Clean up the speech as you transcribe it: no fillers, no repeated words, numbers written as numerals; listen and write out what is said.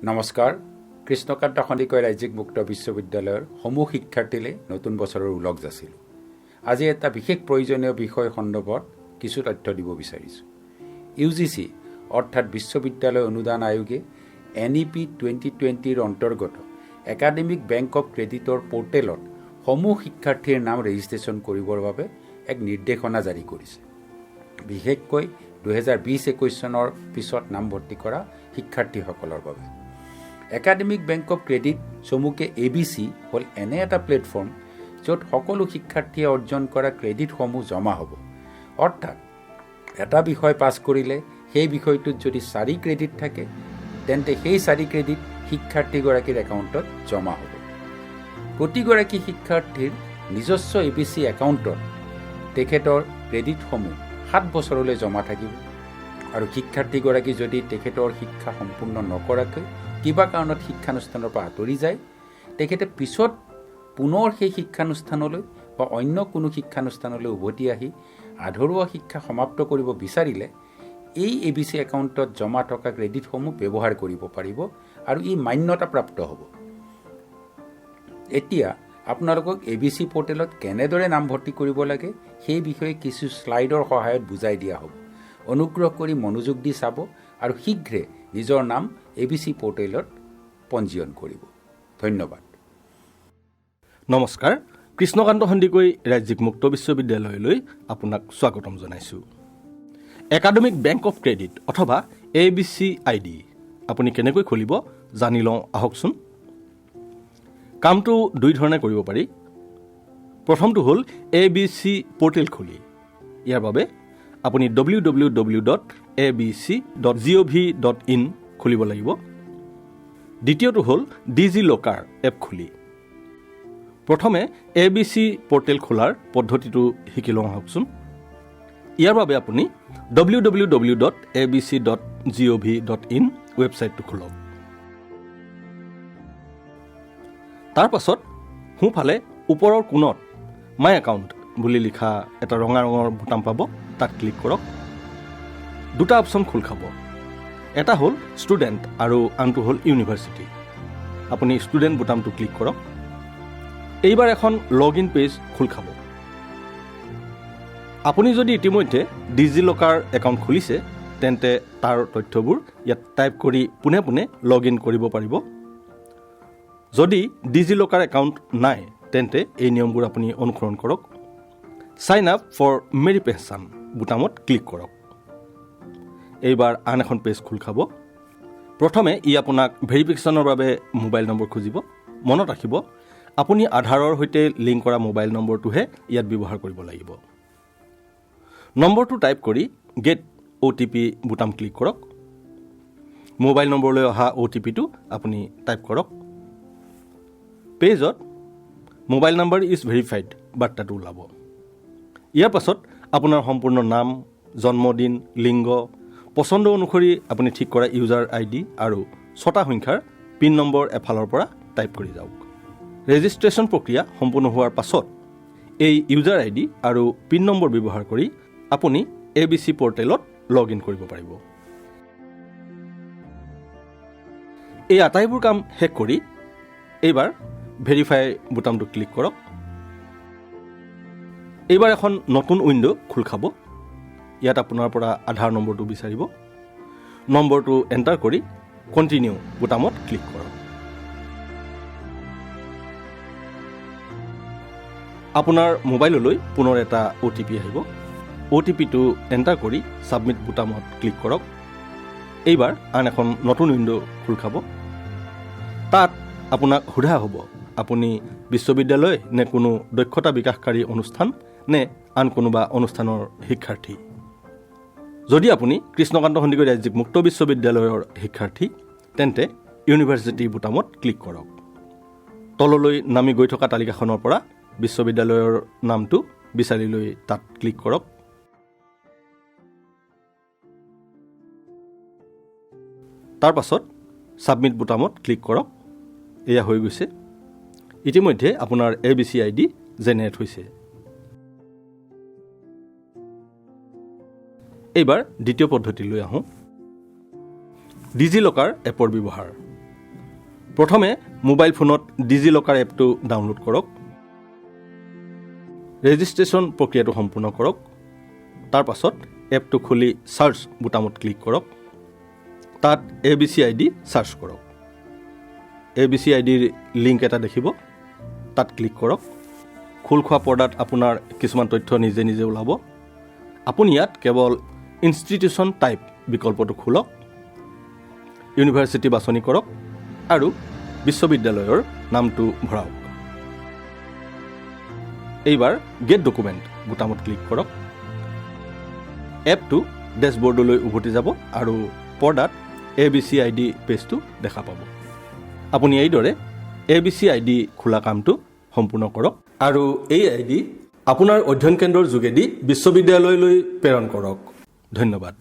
নমস্কাৰ। কৃষ্ণকান্ত সন্দিকৈ ৰাজ্যিক মুক্ত বিশ্ববিদ্যালয়ৰ সমূহ শিক্ষাৰ্থীলৈ নতুন বছৰৰ ওলগ যাচিলোঁ। আজি এটা বিশেষ প্ৰয়োজনীয় বিষয় সন্দৰ্ভত কিছু তথ্য দিব বিচাৰিছোঁ। UGC অৰ্থাৎ বিশ্ববিদ্যালয় অনুদান আয়োগে NEP 2020 অন্তৰ্গত একাডেমিক বেংক অৱ ক্ৰেডিটৰ পৰ্টেলত সমূহ শিক্ষাৰ্থীৰ নাম ৰেজিষ্ট্ৰেশ্যন কৰিবৰ বাবে এক নিৰ্দেশনা জাৰি কৰিছে। বিশেষকৈ 2020-21 চনৰ পিছত নামভৰ্তি কৰা শিক্ষাৰ্থীসকলৰ বাবে একাডেমিক বেংক অৱ ক্ৰেডিট চমুকে ABC হ'ল এনে এটা প্লেটফৰ্ম য'ত সকলো শিক্ষাৰ্থীয়ে অৰ্জন কৰা ক্ৰেডিটসমূহ জমা হ'ব। অৰ্থাৎ এটা বিষয় পাছ কৰিলে সেই বিষয়টোত যদি 4 ক্ৰেডিট থাকে তেন্তে সেই 4 ক্ৰেডিট শিক্ষাৰ্থীগৰাকীৰ একাউণ্টত জমা হ'ব। প্ৰতিগৰাকী শিক্ষাৰ্থীৰ নিজস্ব ABC একাউণ্টত তেখেতৰ ক্ৰেডিটসমূহ 7 বছৰলৈ জমা থাকিব আৰু শিক্ষাৰ্থীগৰাকী যদি তেখেতৰ শিক্ষা সম্পূৰ্ণ নকৰাকৈ কিবা কাৰণত শিক্ষানুষ্ঠানৰ পৰা আঁতৰি যায়, তেখেতে পিছত পুনৰ সেই শিক্ষানুষ্ঠানলৈ বা অন্য কোনো শিক্ষানুষ্ঠানলৈ উভতি আহি আধৰুৱা শিক্ষা সমাপ্ত কৰিব বিচাৰিলে এই ABC একাউণ্টত জমা থকা ক্ৰেডিটসমূহ ব্যৱহাৰ কৰিব পাৰিব আৰু ই মান্যতাপ্ৰাপ্ত হ'ব। এতিয়া আপোনালোকক ABC পৰ্টেলত কেনেদৰে নামভৰ্তি কৰিব লাগে সেই বিষয়ে কিছু শ্লাইডৰ সহায়ত বুজাই দিয়া হ'ব। অনুগ্ৰহ কৰি মনোযোগ দি চাব আৰু শীঘ্ৰে নিজৰ নাম ABC পৰ্টেলত পঞ্জীয়ন কৰিব। ধন্যবাদ। নমস্কাৰ। কৃষ্ণকান্ত সন্দিকৈ ৰাজ্যিক মুক্ত বিশ্ববিদ্যালয়লৈ আপোনাক স্বাগতম জনাইছোঁ। একাডেমিক বেংক অৱ ক্ৰেডিট অথবা ABC ID আপুনি কেনেকৈ খুলিব জানি লওঁ আহকচোন। কামটো দুই ধৰণে কৰিব পাৰি। প্ৰথমটো হ'ল ABC পৰ্টেল খুলি। ইয়াৰ বাবে আপুনি www.abc.gov.in খুলিব লাগিব। দ্বিতীয়টো হ'ল ডিজিলকাৰ এপ খুলি। প্ৰথমে ABC পৰ্টেল খোলাৰ পদ্ধতিটো শিকি লওঁ আহকচোন। ইয়াৰ বাবে আপুনি www.abc.gov.in ৱেবছাইটটো খোলক। তাৰ পাছত সোঁফালে ওপৰৰ কোণত মাই একাউণ্ট বুলি লিখা এটা ৰঙা ৰঙৰ বুটাম পাব, তাত ক্লিক কৰক। দুটা অপশ্যন খোল খাব। এটা হ'ল ষ্টুডেণ্ট আৰু আনটো হ'ল ইউনিভাৰ্চিটি। আপুনি ষ্টুডেণ্ট বুটামটো ক্লিক কৰক। এইবাৰ এখন লগ ইন পেজ খোল খাব। আপুনি যদি ইতিমধ্যে ডিজিলকাৰ একাউণ্ট খুলিছে তেন্তে তাৰ তথ্যবোৰ ইয়াত টাইপ কৰি পোনে পোনে লগ ইন কৰিব পাৰিব। যদি ডিজিলকাৰ একাউণ্ট নাই তেন্তে এই নিয়মবোৰ আপুনি অনুসৰণ কৰক। ছাইন আপ ফৰ মেৰি পেঞ্চন বুটামত ক্লিক কৰক। এইবাৰ আন এখন পেজ খোল খাব। প্ৰথমে ই আপোনাক ভেৰিফিকেশ্যনৰ বাবে মোবাইল নম্বৰ খুজিব। মনত ৰাখিব, আপুনি আধাৰৰ সৈতে লিংক কৰা মোবাইল নম্বৰটোহে ইয়াত ব্যৱহাৰ কৰিব লাগিব। নম্বৰটো টাইপ কৰি গেট OTP বুটাম ক্লিক কৰক। মোবাইল নম্বৰলৈ অহা OTPটো আপুনি টাইপ কৰক। পেজত মোবাইল নম্বৰ ইজ ভেৰিফাইড বাৰ্তাটো ওলাব। ইয়াৰ পাছত আপোনাৰ সম্পূৰ্ণ নাম, জন্মদিন, লিংগ, পচন্দ অনুসৰি আপুনি ঠিক কৰা ইউজাৰ ID আৰু 6টা সংখ্যাৰ পিন নম্বৰ এফালৰ পৰা টাইপ কৰি যাওক। ৰেজিষ্ট্ৰেশ্যন প্ৰক্ৰিয়া সম্পূৰ্ণ হোৱাৰ পাছত এই ইউজাৰ ID আৰু পিন নম্বৰ ব্যৱহাৰ কৰি আপুনি ABC পৰ্টেলত লগ ইন কৰিব পাৰিব। এই আটাইবোৰ কাম শেষ কৰি এইবাৰ ভেৰিফাই বুটামটো ক্লিক কৰক। এইবাৰ এখন নতুন উইণ্ড' খোল খাব। ইয়াত আপোনাৰ পৰা আধাৰ নম্বৰটো বিচাৰিব। নম্বৰটো এণ্টাৰ কৰি কণ্টিনিউ বুটামত ক্লিক কৰক। আপোনাৰ মোবাইললৈ পুনৰ এটা OTP আহিব। OTPটো এণ্টাৰ কৰি ছাবমিট বুটামত ক্লিক কৰক। এইবাৰ আন এখন নতুন উইণ্ড' খোল খাব। তাত আপোনাক সোধা হ'ব আপুনি বিশ্ববিদ্যালয় নে কোনো দক্ষতা বিকাশকাৰী অনুষ্ঠান নে আন কোনোবা অনুষ্ঠানৰ শিক্ষাৰ্থী। যদি আপুনি কৃষ্ণকান্ত সন্দিকৈ ৰাজ্যিক মুক্ত বিশ্ববিদ্যালয়ৰ শিক্ষাৰ্থী তেন্তে ইউনিভাৰ্চিটি বুটামত ক্লিক কৰক। তললৈ নামি গৈ থকা তালিকাখনৰ পৰা বিশ্ববিদ্যালয়ৰ নামটো বিচাৰি লৈ তাত ক্লিক কৰক। তাৰ পাছত ছাবমিট বুটামত ক্লিক কৰক। এয়া হৈ গৈছে। ইতিমধ্যে আপোনাৰ ABC ID জেনেৰেট হৈছে। এইবাৰ দ্বিতীয় পদ্ধতিলৈ আহোঁ। ডিজিলকাৰ এপৰ ব্যৱহাৰ। প্ৰথমে মোবাইল ফোনত ডিজিলকাৰ এপটো ডাউনলোড কৰক। ৰেজিষ্ট্ৰেশ্যন প্ৰক্ৰিয়াটো সম্পূৰ্ণ কৰক। তাৰ পাছত এপটো খুলি চাৰ্চ বুটামত ক্লিক কৰক। তাত ABCID চাৰ্চ কৰক। ABCIDৰ লিংক এটা দেখিব, তাত ক্লিক কৰক। খোল খোৱা পৰ্দাত আপোনাৰ কিছুমান তথ্য নিজে নিজে ওলাব। আপুনি ইয়াত কেৱল ইনষ্টিটিউশ্যন টাইপ বিকল্পটো খোলক, ইউনিভাৰ্চিটি বাছনি কৰক আৰু বিশ্ববিদ্যালয়ৰ নামটো ভৰাওক। এইবাৰ গেট ডকুমেণ্ট বুটামত ক্লিক কৰক। এপটো ডেছবৰ্ডলৈ উভতি যাব আৰু পৰ্দাত ABCID পেজটো দেখা পাব। আপুনি এইদৰে ABCID খোলা কামটো সম্পূৰ্ণ কৰক আৰু এই ID আপোনাৰ অধ্যয়ন কেন্দ্ৰৰ যোগেদি বিশ্ববিদ্যালয়লৈ প্ৰেৰণ কৰক। ধন্যবাদ।